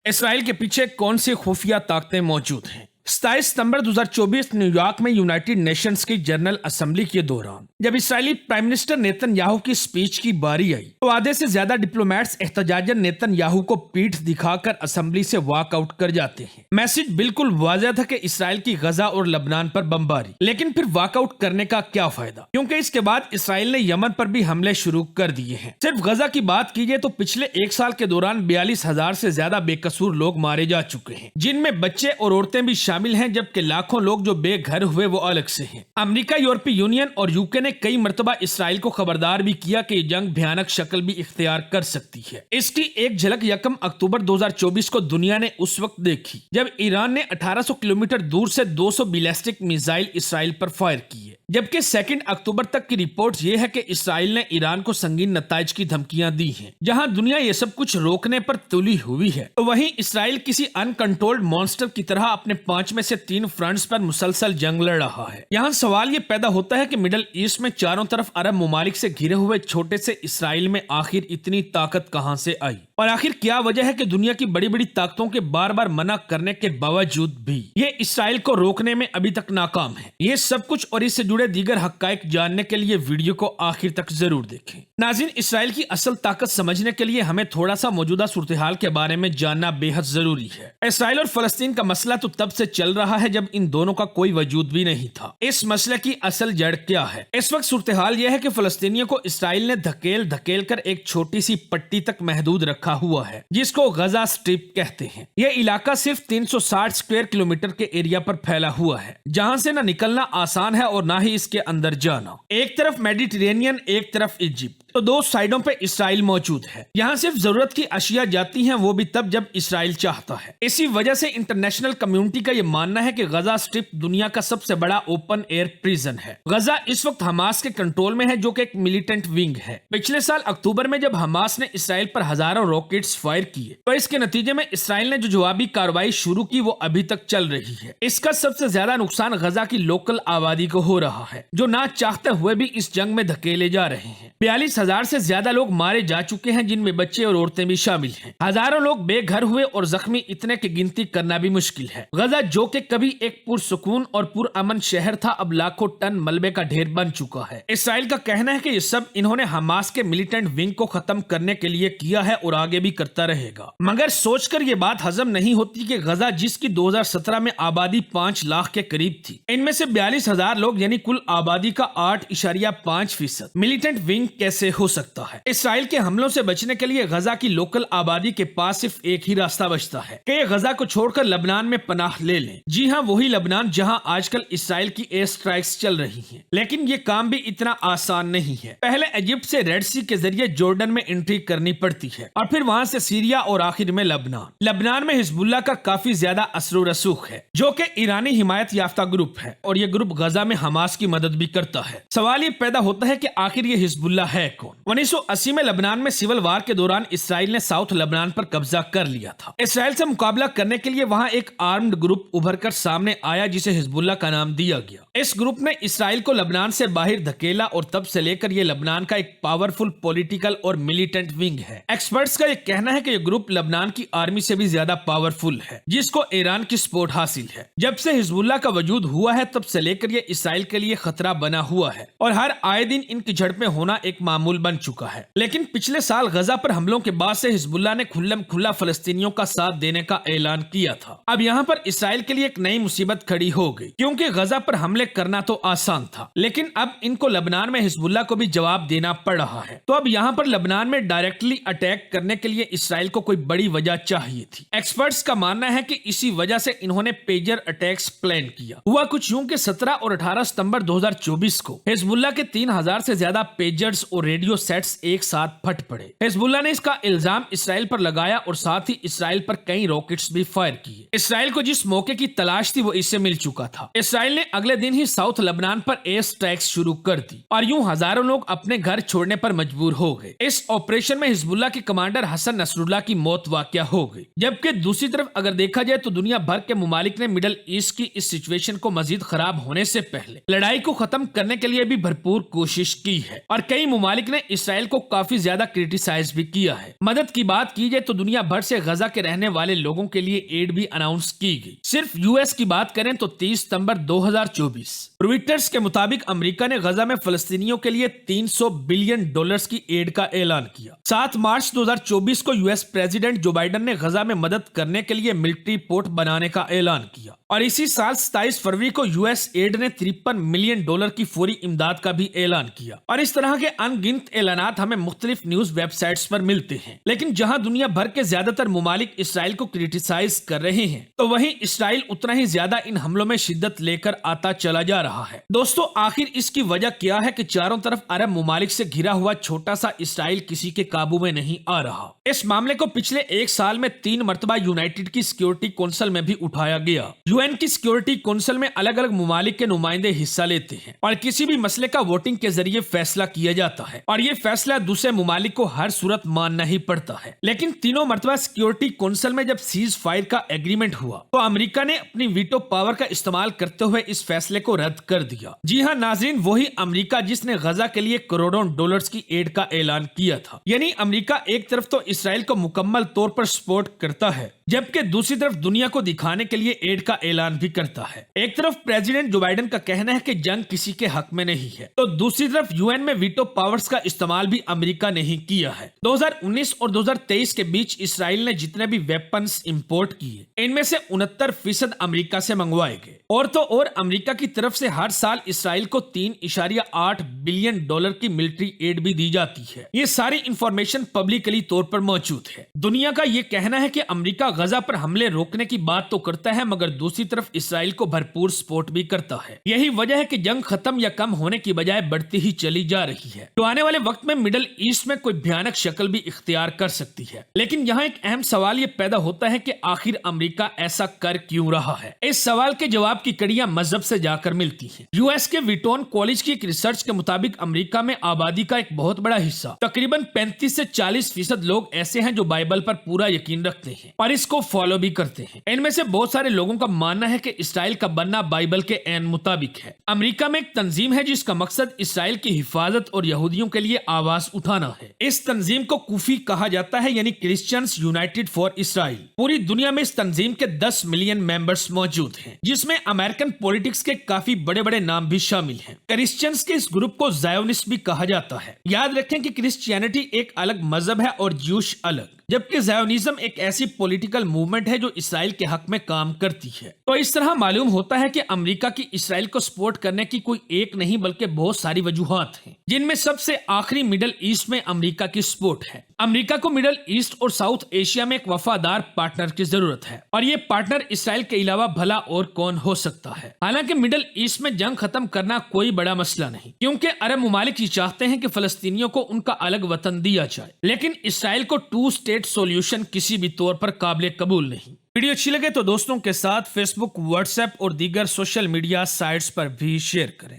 اسرائیل کے پیچھے کون سی خفیہ طاقتیں موجود ہیں؟ 27 ستمبر 2024 نیو یارک میں یونائٹڈ نیشنز کی جنرل اسمبلی کے دوران جب اسرائیلی پرائم منسٹر نیتن یاہو کی سپیچ کی باری آئی تو آدھے سے زیادہ ڈپلومیٹس احتجاجاً نیتن یاہو کو پیٹھ دکھا کر اسمبلی سے واک آؤٹ کر جاتے ہیں۔ میسج بالکل واضح تھا کہ اسرائیل کی غزہ اور لبنان پر بمباری، لیکن پھر واک آؤٹ کرنے کا کیا فائدہ، کیونکہ اس کے بعد اسرائیل نے یمن پر بھی حملے شروع کر دیے ہیں۔ صرف غزہ کی بات کیجیے تو پچھلے ایک سال کے دوران 42,000 سے زیادہ بے قصور لوگ مارے جا چکے ہیں، جن میں بچے اور عورتیں بھی شامل ہیں، جبکہ لاکھوں لوگ جو بے گھر ہوئے وہ الگ سے ہیں۔ امریکہ، یورپی یونین اور یوکے نے کئی مرتبہ اسرائیل کو خبردار بھی کیا کہ یہ جنگ بھیانک شکل بھی اختیار کر سکتی ہے۔ اس کی ایک جھلک 1 اکتوبر 2024 کو دنیا نے اس وقت دیکھی جب ایران نے 1800 کلومیٹر دور سے 200 بیلسٹک میزائل اسرائیل پر فائر کیے، جبکہ 2 اکتوبر تک کی رپورٹ یہ ہے کہ اسرائیل نے ایران کو سنگین نتائج کی دھمکیاں دی ہیں۔ جہاں دنیا یہ سب کچھ روکنے پر تلی ہوئی ہے، تو وہیں اسرائیل کسی انکنٹرولڈ مانسٹر کی طرح اپنے 5 میں سے 3 فرنٹس پر مسلسل جنگ لڑ رہا ہے۔ یہاں سوال یہ پیدا ہوتا ہے کہ مڈل ایسٹ میں چاروں طرف عرب ممالک سے گھرے ہوئے چھوٹے سے اسرائیل میں آخر اتنی طاقت کہاں سے آئی، اور آخر کیا وجہ ہے کہ دنیا کی بڑی بڑی طاقتوں کے بار بار منع کرنے کے باوجود بھی یہ اسرائیل کو روکنے میں ابھی تک ناکام ہے۔ یہ سب کچھ اور اس سے جڑے دیگر حقائق جاننے کے لیے ویڈیو کو آخر تک ضرور دیکھیں۔ ناظرین، اسرائیل کی اصل طاقت سمجھنے کے لیے ہمیں تھوڑا سا موجودہ صورتحال کے بارے میں جاننا بے حد ضروری ہے۔ اسرائیل اور فلسطین کا مسئلہ تو تب سے چل رہا ہے جب ان دونوں کا کوئی وجود بھی نہیں تھا۔ اس مسئلے کی اصل جڑ کیا ہے؟ اس وقت صورتحال یہ ہے کہ فلسطینیوں کو اسرائیل نے دھکیل کر ایک چھوٹی سی پٹی تک محدود رکھا ہوا ہے، جس کو غزہ اسٹرپ کہتے ہیں۔ یہ علاقہ صرف 360 اسکوائر کلومیٹر کے ایریا پر پھیلا ہوا ہے، جہاں سے نہ نکلنا آسان ہے اور نہ ہی اس کے اندر جانا۔ ایک طرف میڈیٹرینین، ایک طرف ایجپٹ، تو 2 سائڈوں پہ اسرائیل موجود ہے۔ یہاں صرف ضرورت کی اشیاء جاتی ہیں، وہ بھی تب جب اسرائیل چاہتا ہے۔ اسی وجہ سے انٹرنیشنل کمیونٹی کا یہ ماننا ہے کہ غزہ اسٹرپ دنیا کا سب سے بڑا اوپن ایئر پریزن ہے۔ غزہ اس وقت حماس کے کنٹرول میں ہے، جو کہ ایک ملیٹنٹ ونگ ہے۔ پچھلے سال اکتوبر میں جب حماس نے اسرائیل پر ہزاروں راکٹس فائر کیے تو اس کے نتیجے میں اسرائیل نے جو جوابی کارروائی شروع کی وہ ابھی تک چل رہی ہے۔ اس کا سب سے زیادہ نقصان غزہ کی لوکل آبادی کو ہو رہا ہے، جو نہ چاہتے ہوئے بھی اس جنگ میں دھکیلے جا رہے ہیں۔ 42,000 سے زیادہ لوگ مارے جا چکے ہیں، جن میں بچے اور عورتیں بھی شامل ہیں۔ ہزاروں لوگ بے گھر ہوئے اور زخمی اتنے کی گنتی کرنا بھی مشکل ہے۔ غزہ جو کہ کبھی ایک پرسکون اور پرامن شہر تھا، اب لاکھوں ٹن ملبے کا ڈھیر بن چکا ہے۔ اسرائیل کا کہنا ہے کہ یہ سب انہوں نے حماس کے ملیٹنٹ ونگ کو ختم کرنے کے لیے کیا ہے اور آگے بھی کرتا رہے گا، مگر سوچ کر یہ بات ہضم نہیں ہوتی کہ غزہ جس کی 2017 میں آبادی 5 لاکھ کے قریب تھی، ان میں سے 42,000 لوگ یعنی کل آبادی کا 8.5% ملیٹنٹ ونگ کیسے ہو سکتا ہے؟ اسرائیل کے حملوں سے بچنے کے لیے غزہ کی لوکل آبادی کے پاس صرف ایک ہی راستہ بچتا ہے کہ یہ غزہ کو چھوڑ کر لبنان میں پناہ لے لیں۔ جی ہاں، وہی لبنان جہاں آج کل اسرائیل کی ایئر سٹرائکس چل رہی ہیں۔ لیکن یہ کام بھی اتنا آسان نہیں ہے۔ پہلے ایجپٹ سے ریڈ سی کے ذریعے جارڈن میں انٹری کرنی پڑتی ہے، اور پھر وہاں سے سیریا اور آخر میں لبنان میں حزب اللہ کا کافی زیادہ اثر و رسوخ ہے، جو کہ ایرانی حمایت یافتہ گروپ ہے، اور یہ گروپ غزہ میں حماس کی مدد بھی کرتا ہے۔ سوال یہ پیدا ہوتا ہے کہ آخر یہ حزب اللہ ہے کون؟ 1980 میں لبنان میں سول وار کے دوران اسرائیل نے ساؤتھ لبنان پر قبضہ کر لیا تھا۔ اسرائیل سے مقابلہ کرنے کے لیے وہاں ایک آرمڈ گروپ ابھر کر سامنے آیا جسے حزب اللہ کا نام دیا گیا۔ اس گروپ نے اسرائیل کو لبنان سے باہر دھکیلا، اور تب سے لے کر یہ لبنان کا ایک پاورفل پولیٹیکل اور ملیٹنٹ ونگ ہے۔ ایکسپرٹس کا یہ کہنا ہے کہ یہ گروپ لبنان کی آرمی سے بھی زیادہ پاورفل ہے، جس کو ایران کی سپورٹ حاصل ہے۔ جب سے حزب اللہ کا وجود ہوا ہے تب سے لے کر یہ اسرائیل کے لیے خطرہ بنا ہوا ہے، اور ہر آئے دن ان کی جھڑپیں ہونا ایک معمول بن چکا ہے۔ لیکن پچھلے سال غزہ پر حملوں کے بعد سے حزب اللہ نے کھلم کھلا فلسطینیوں کا ساتھ دینے کا اعلان کیا تھا۔ اب یہاں پر اسرائیل کے لیے ایک نئی مصیبت کھڑی ہو گئی، کیونکہ غزہ پر حملے کرنا تو آسان تھا، لیکن اب ان کو لبنان میں حزب اللہ کو بھی جواب دینا پڑ رہا ہے۔ تو اب یہاں پر لبنان میں ڈائریکٹلی اٹیک کرنے کے لیے اسرائیل کو کوئی بڑی وجہ چاہیے تھی۔ ایکسپرٹس کا ماننا ہے کہ اسی وجہ سے انہوں نے پیجر اٹیکس پلان کیا۔ ہوا کچھ یوں کہ 17 اور 18 ستمبر 2024 کو حزب اللہ کے 3,000 سے زیادہ پیجرز اور ریڈیو سیٹس ایک ساتھ پھٹ پڑے۔ حزب اللہ نے اس کا الزام اسرائیل پر لگایا اور ساتھ ہی اسرائیل پر کئی راکٹس بھی فائر کیے۔ اسرائیل کو جس موقع کی تلاش تھی وہ اس سے مل چکا تھا۔ اسرائیل نے اگلے دن ہی ساؤتھ لبنان پر ایئر سٹرائکس شروع کر دی، اور یوں ہزاروں لوگ اپنے گھر چھوڑنے پر مجبور ہو گئے۔ اس آپریشن میں حزب اللہ کے کمانڈر حسن نصر اللہ کی موت واقع ہو گئی، جبکہ دوسری طرف اگر دیکھا جائے تو دنیا بھر کے ممالک نے مڈل ایسٹ کی اس سچویشن کو مزید خراب ہونے سے پہلے لڑائی کو ختم کرنے کے لیے بھی بھرپور کوشش کی ہے اور کئی ممالک نے اسرائیل کو کافی زیادہ کرٹیسائز بھی کیا ہے۔ مدد کی بات کی جائے تو دنیا بھر سے غزہ کے رہنے والے لوگوں کے لیے ایڈ بھی اناؤنس کی گئی۔ صرف یو ایس کی بات کریں تو 30 ستمبر 2024 رویٹرز کے مطابق امریکہ نے غزہ میں فلسطینیوں کے لیے $300 بلین کی ایڈ کا اعلان کیا۔ 7 مارچ 2024 کو U S president Joe Biden نے غزہ میں مدد کرنے کے لیے ملٹری پورٹ بنانے کا اعلان کیا اور اسی سال 27 فروری کو یو ایس ایڈ نے $53 ملین کی فوری امداد کا بھی اعلان کیا۔ اور اس طرح کے ان گنت اعلانات ہمیں مختلف نیوز ویب سائٹس پر ملتے ہیں، لیکن جہاں دنیا بھر کے زیادہ تر ممالک اسرائیل کو کرٹیسائز کر رہے ہیں تو وہیں اسرائیل اتنا ہی زیادہ ان حملوں میں شدت لے کر آتا چلا جا رہا ہے۔ دوستو، آخر اس کی وجہ کیا ہے کہ چاروں طرف عرب ممالک سے گھرا ہوا چھوٹا سا اسرائیل کسی کے قابو میں نہیں آ رہا؟ اس معاملے کو پچھلے ایک سال میں 3 مرتبہ یونائٹڈ کی سیکیورٹی کونسل میں بھی اٹھایا گیا۔ یو این کی سیکیورٹی کونسل میں الگ الگ ممالک کے نمائندے حصہ لیتے ہیں اور کسی بھی مسئلے کا ووٹنگ کے ذریعے فیصلہ کیا جاتا ہے اور یہ فیصلہ دوسرے ممالک کو ہر صورت ماننا ہی پڑتا ہے۔ لیکن تینوں مرتبہ سیکیورٹی کونسل میں جب سیز فائر کا ایگریمنٹ ہوا تو امریکہ نے اپنی ویٹو پاور کا استعمال کرتے ہوئے اس فیصلے کو رد کر دیا۔ جی ہاں ناظرین، وہی امریکہ جس نے غزہ کے لیے کروڑوں ڈالرز کی ایڈ کا اعلان کیا تھا۔ یعنی امریکہ ایک طرف تو اسرائیل کو مکمل طور پر سپورٹ کرتا ہے، جبکہ دوسری طرف دنیا کو دکھانے کے لیے ایڈ کا اعلان بھی کرتا ہے۔ ایک طرف پریزیڈنٹ جو بائیڈن کا کہنا ہے کہ جنگ کسی کے حق میں نہیں ہے، تو دوسری طرف یو این میں ویٹو پاورز کا استعمال بھی امریکہ نہیں کیا ہے۔ 2019 اور 2023 کے بیچ اسرائیل نے جتنے بھی ویپنز امپورٹ کیے، ان میں سے 69% امریکہ سے منگوائے گئے، اور تو اور امریکہ کی طرف سے ہر سال اسرائیل کو $3.8 بلین کی ملٹری ایڈ بھی دی جاتی ہے۔ یہ ساری انفارمیشن پبلکلی طور پر موجود ہے۔ دنیا کا یہ کہنا ہے کہ امریکہ غزہ پر حملے روکنے کی بات تو کرتا ہے، مگر دوسری طرف اسرائیل کو بھرپور سپورٹ بھی کرتا ہے۔ یہی وجہ ہے کہ جنگ ختم یا کم ہونے کی بجائے بڑھتی ہی چلی جا رہی ہے، تو آنے والے وقت میں مڈل ایسٹ میں کوئی بھیانک شکل بھی اختیار کر سکتی ہے۔ لیکن یہاں ایک اہم سوال یہ پیدا ہوتا ہے کہ آخر امریکہ ایسا کر کیوں رہا ہے؟ اس سوال کے جواب کی کڑیاں مذہب سے جا کر ملتی ہیں۔ یو ایس کے ویٹون کالج کی ایک ریسرچ کے مطابق امریکہ میں آبادی کا ایک بہت بڑا حصہ، تقریباً 35 سے 40% لوگ ایسے ہیں جو بائبل پر پورا یقین رکھتے ہیں اور اس کو فالو بھی کرتے ہیں۔ ان میں سے بہت سارے لوگوں کا ماننا ہے کہ اسرائیل کا بننا بائبل کے عین مطابق ہے۔ امریکہ میں ایک تنظیم ہے جس کا مقصد اسرائیل کی حفاظت اور یہودیوں کے لیے آواز اٹھانا ہے۔ اس تنظیم کو کوفی کہا جاتا ہے، یعنی کرسچنز یونائٹڈ فار اسرائیل۔ پوری دنیا میں اس تنظیم کے 10 ملین ممبرز موجود ہیں، جس میں امریکن پولیٹکس کے کافی بڑے بڑے نام بھی شامل ہیں۔ کرسچنز کے اس گروپ کو زائونسٹ بھی کہا جاتا ہے۔ یاد رکھیں کہ کرسچینٹی ایک الگ مذہب ہے اور جیوش الگ، جبکہ زائونزم ایک ایسی پولیٹیکل موومنٹ ہے جو اسرائیل کے حق میں کام کرتی ہے۔ تو اس طرح معلوم ہوتا ہے کہ امریکہ کی اسرائیل کو سپورٹ کرنے کی کوئی ایک نہیں بلکہ بہت ساری وجوہات ہیں، جن میں سب سے آخری مڈل ایسٹ میں امریکہ کی سپورٹ ہے۔ امریکہ کو مڈل ایسٹ اور ساؤتھ ایشیا میں ایک وفادار پارٹنر کی ضرورت ہے، اور یہ پارٹنر اسرائیل کے علاوہ بھلا اور کون ہو سکتا ہے؟ حالانکہ مڈل ایسٹ میں جنگ ختم کرنا کوئی بڑا مسئلہ نہیں، کیونکہ عرب ممالک یہ چاہتے ہیں کہ فلسطینیوں کو ان کا الگ وطن دیا جائے، لیکن اسرائیل کو 2 اسٹیٹ سولوشن کسی بھی طور پر قابل قبول نہیں۔ ویڈیو اچھی لگے تو دوستوں کے ساتھ فیس بک، واٹس ایپ اور دیگر سوشل میڈیا سائٹس پر بھی شیئر کریں۔